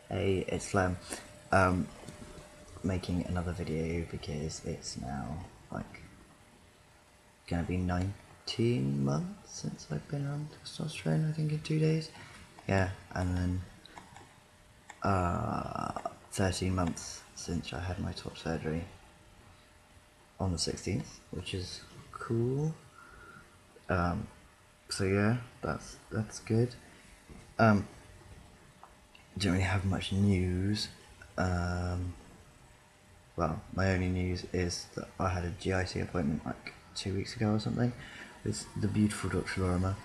Hey, it's Flem. Making another video because it's now like gonna be 19 months since I've been on testosterone, I think in 2 days. Yeah, and then 13 months since I had my top surgery on the 16th, which is cool. So yeah, that's good. Don't really have much news. Well, my only news is that I had a GIC appointment like 2 weeks ago or something with the beautiful Dr. Lorimer,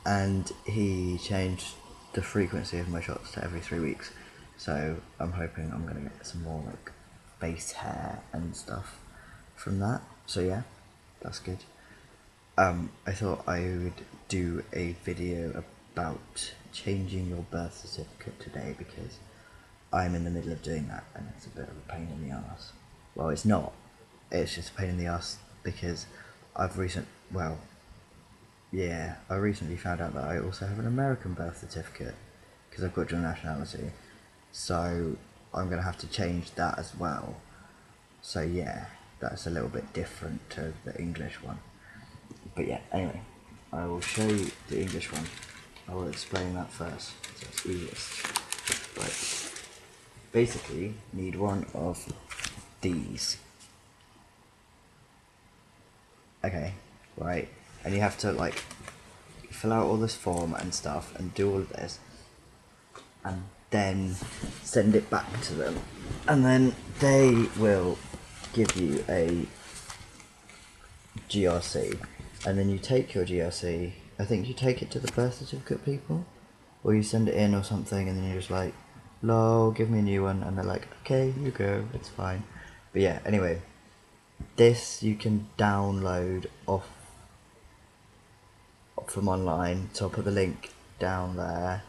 and he changed the frequency of my shots to every 3 weeks. So I'm hoping I'm gonna get some more like face hair and stuff from that. So yeah, that's good. I thought I would do a video about changing your birth certificate today because I'm in the middle of doing that and it's a bit of a pain in the ass. Well, it's not. It's just a pain in the ass because I recently found out that I also have an American birth certificate because I've got dual nationality. So I'm going to have to change that as well. So yeah, that's a little bit different to the English one. But yeah, anyway, I will show you the English one. I will explain that first, so it's easiest. Right. Basically, need one of these. Okay, right, and you have to like fill out all this form and stuff and do all of this and then send it back to them, and then they will give you a GRC, and then you take your GRC, I think you take it to the birth certificate people, or you send it in or something, and then you're just like, lol, give me a new one, and they're like, okay, you go, it's fine. But yeah, anyway, this you can download off from online, so I'll put the link down there.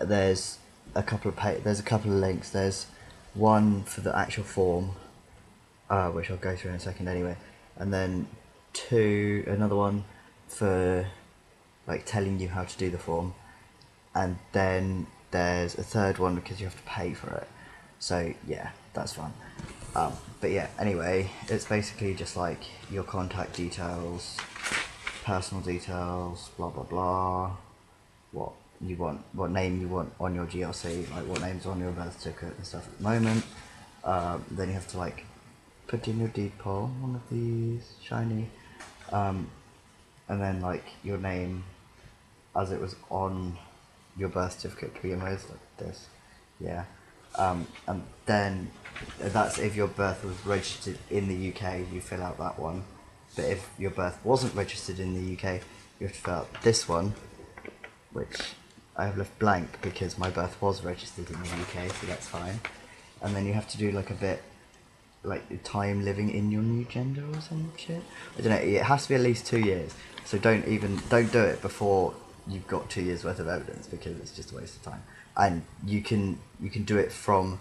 There's a couple of links. There's one for the actual form, which I'll go through in a second anyway, and then another one for like telling you how to do the form, and then there's a third one because you have to pay for it. So yeah, that's fun. But yeah, anyway, it's basically just like your contact details, personal details, blah blah blah, what you want, what name you want on your GRC, like what name's on your birth certificate and stuff at the moment. Then you have to like put in your deed poll, one of these, shiny, and then like your name as it was on your birth certificate to begin with, like this, yeah. And then that's if your birth was registered in the UK, you fill out that one. But if your birth wasn't registered in the UK, you have to fill out this one, which I have left blank because my birth was registered in the UK, so that's fine. And then you have to do like a bit, like time living in your new gender or some shit. I don't know, it has to be at least 2 years. So don't do it before you've got 2 years worth of evidence because it's just a waste of time. And you can do it from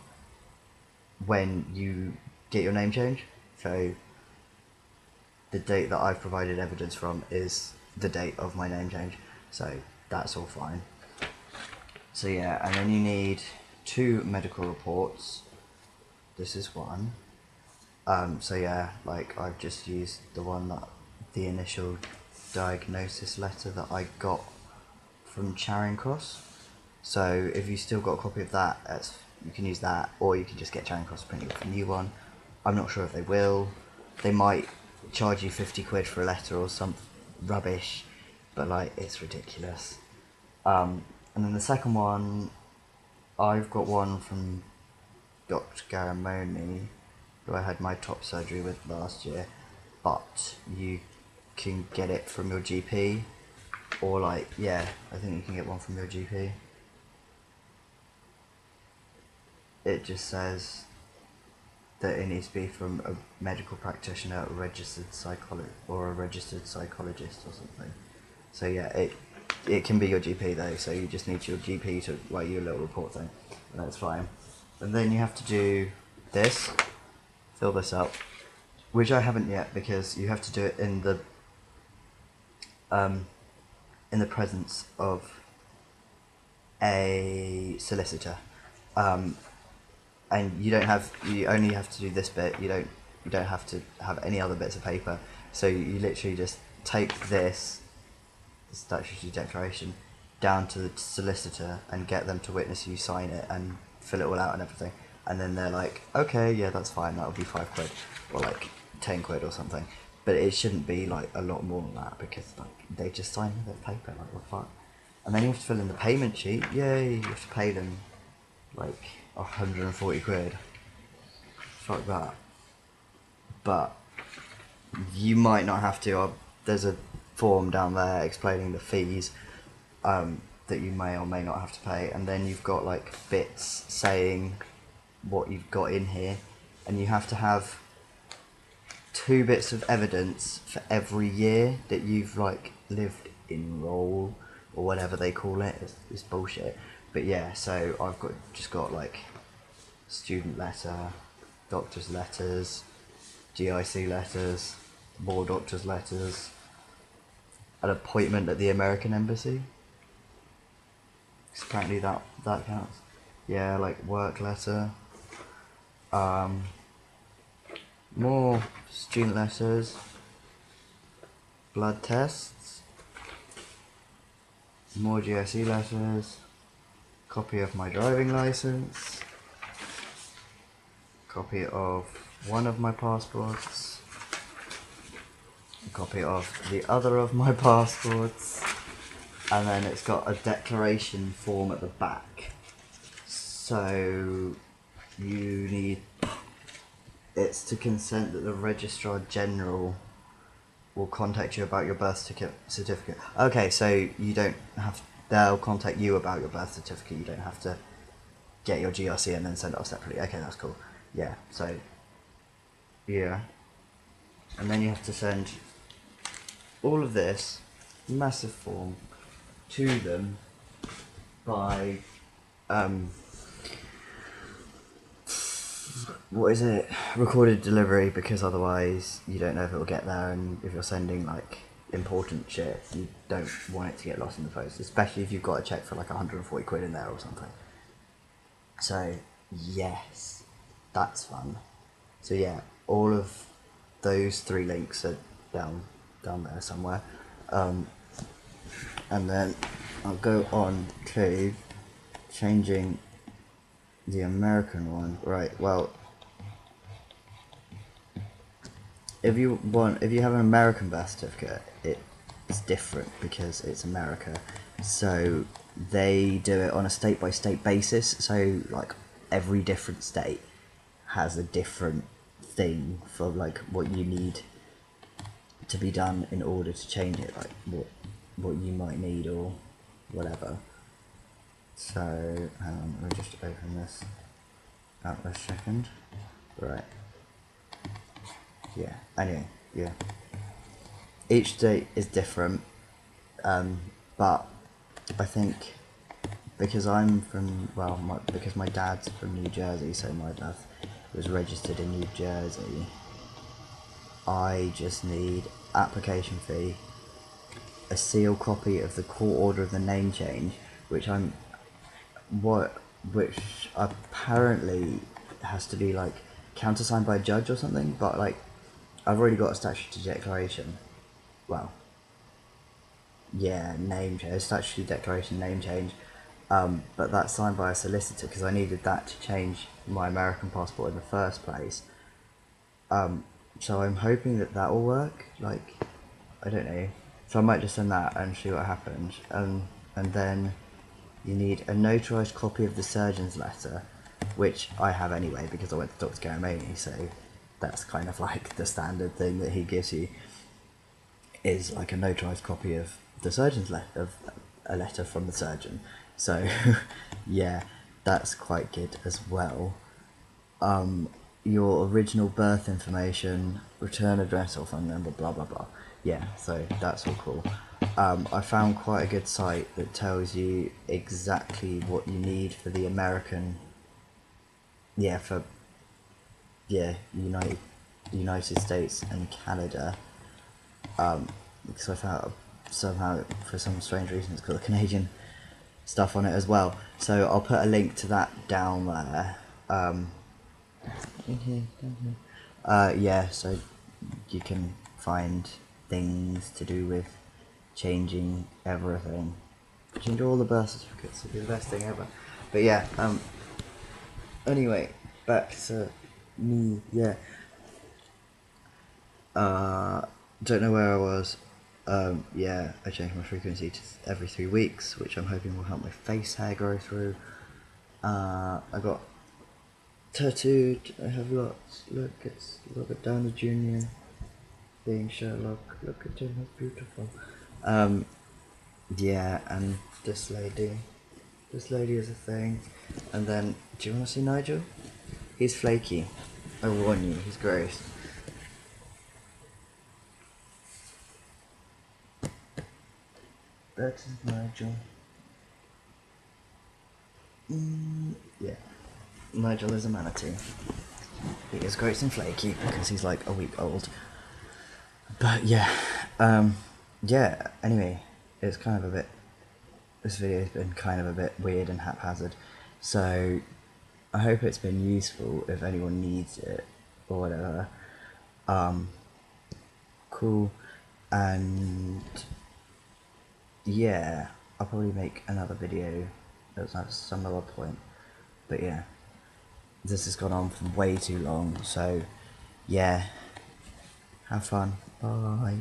when you get your name change. So the date that I've provided evidence from is the date of my name change. So that's all fine. So yeah, and then you need 2 medical reports. This is one. So yeah, like I've just used the initial diagnosis letter that I got from Charing Cross. So if you still got a copy of that, you can use that, or you can just get Charing Cross to print you a new one. I'm not sure if they will. They might charge you 50 quid for a letter or some rubbish, but like it's ridiculous. And then the second one, I've got one from Dr. Garamoni, who I had my top surgery with last year, but you can get it from your GP, or like, yeah, I think you can get one from your GP. It just says that it needs to be from a medical practitioner, a registered psychologist or something. So yeah, it can be your GP though, so you just need your GP to write you a little report thing, and that's fine. And then you have to do this, fill this up, which I haven't yet because you have to do it in the presence of a solicitor, and you only have to do this bit. You don't have to have any other bits of paper. So you literally just take this statutory declaration down to the solicitor and get them to witness you sign it and fill it all out and everything, and then they're like, okay, yeah, that's fine, that'll be £5 or like 10 quid or something. But it shouldn't be like a lot more than that, because like they just sign their paper, like what the fuck. And then you have to fill in the payment sheet. Yay, you have to pay them like 140 quid. Fuck that. But you might not have to. There's a form down there explaining the fees that you may or may not have to pay, and then you've got like bits saying what you've got in here, and you have to have 2 bits of evidence for every year that you've like lived in roll or whatever they call it. It's bullshit. But yeah, so I've just got like student letter, doctor's letters, GRC letters, more doctor's letters, an appointment at the American embassy. Apparently that counts. Yeah, like work letter. More student letters, blood tests, more GRC letters, copy of my driving license, copy of one of my passports, a copy of the other of my passports, and then it's got a declaration form at the back. So you need, it's to consent that the Registrar General will contact you about your birth certificate. Okay, so you don't have, they'll contact you about your birth certificate. You don't have to get your GRC and then send it off separately. Okay, that's cool. Yeah, so, yeah. And then you have to send all of this massive form to them by, what is it? Recorded delivery, because otherwise you don't know if it will get there, and if you're sending like important shit, you don't want it to get lost in the post, especially if you've got a check for like 140 quid in there or something. So yes, that's fun. So yeah, all of those 3 links are down there somewhere, and then I'll go on to changing the American one. Right, well, if you have an American birth certificate, it's different because it's America. So they do it on a state by state basis. So like every different state has a different thing for like what you need to be done in order to change it, like what you might need or whatever. So hang on, let me just open this out a second. Right. Yeah. Anyway, yeah. Each state is different, but I think because I'm from, well, because my dad's from New Jersey, so my birth was registered in New Jersey. I just need application fee, a sealed copy of the court order of the name change, which apparently has to be like countersigned by a judge or something, but like I've already got a statutory declaration. Well, yeah, name change, statutory declaration, name change, but that's signed by a solicitor because I needed that to change my American passport in the first place. So I'm hoping that will work. Like, I don't know. So I might just send that and see what happens. And then you need a notarized copy of the surgeon's letter, which I have anyway because I went to Dr. Garamani, so that's kind of like the standard thing that he gives you, is like a notarized copy of the surgeon's letter, of a letter from the surgeon. So yeah, that's quite good as well. Your original birth information, return address or phone number, blah blah blah. Yeah, so that's all cool. I found quite a good site that tells you exactly what you need for the American, United States and Canada. Because I found somehow, for some strange reason, it's called a Canadian stuff on it as well. So I'll put a link to that down there. Yeah, so you can find things to do with changing everything. Change all the birth certificates, it'd be the best thing ever. But yeah, anyway, back to me, yeah. Don't know where I was. Yeah, I changed my frequency to every 3 weeks, which I'm hoping will help my face hair grow through. I got tattooed. I have lots. Look, it's Robert Downey Jr. being Sherlock. Look at him, he's beautiful. Yeah, and this lady. This lady is a thing. And then, do you want to see Nigel? He's flaky. I warn you, he's gross. That is Nigel. Yeah. Nigel is a manatee. He is gross and flaky because he's like a week old. But yeah, yeah, anyway, it's kind of a bit, this video's been kind of a bit weird and haphazard, so I hope it's been useful if anyone needs it, or whatever. Cool, and yeah, I'll probably make another video at some other point, but yeah, this has gone on for way too long, so yeah, have fun, bye.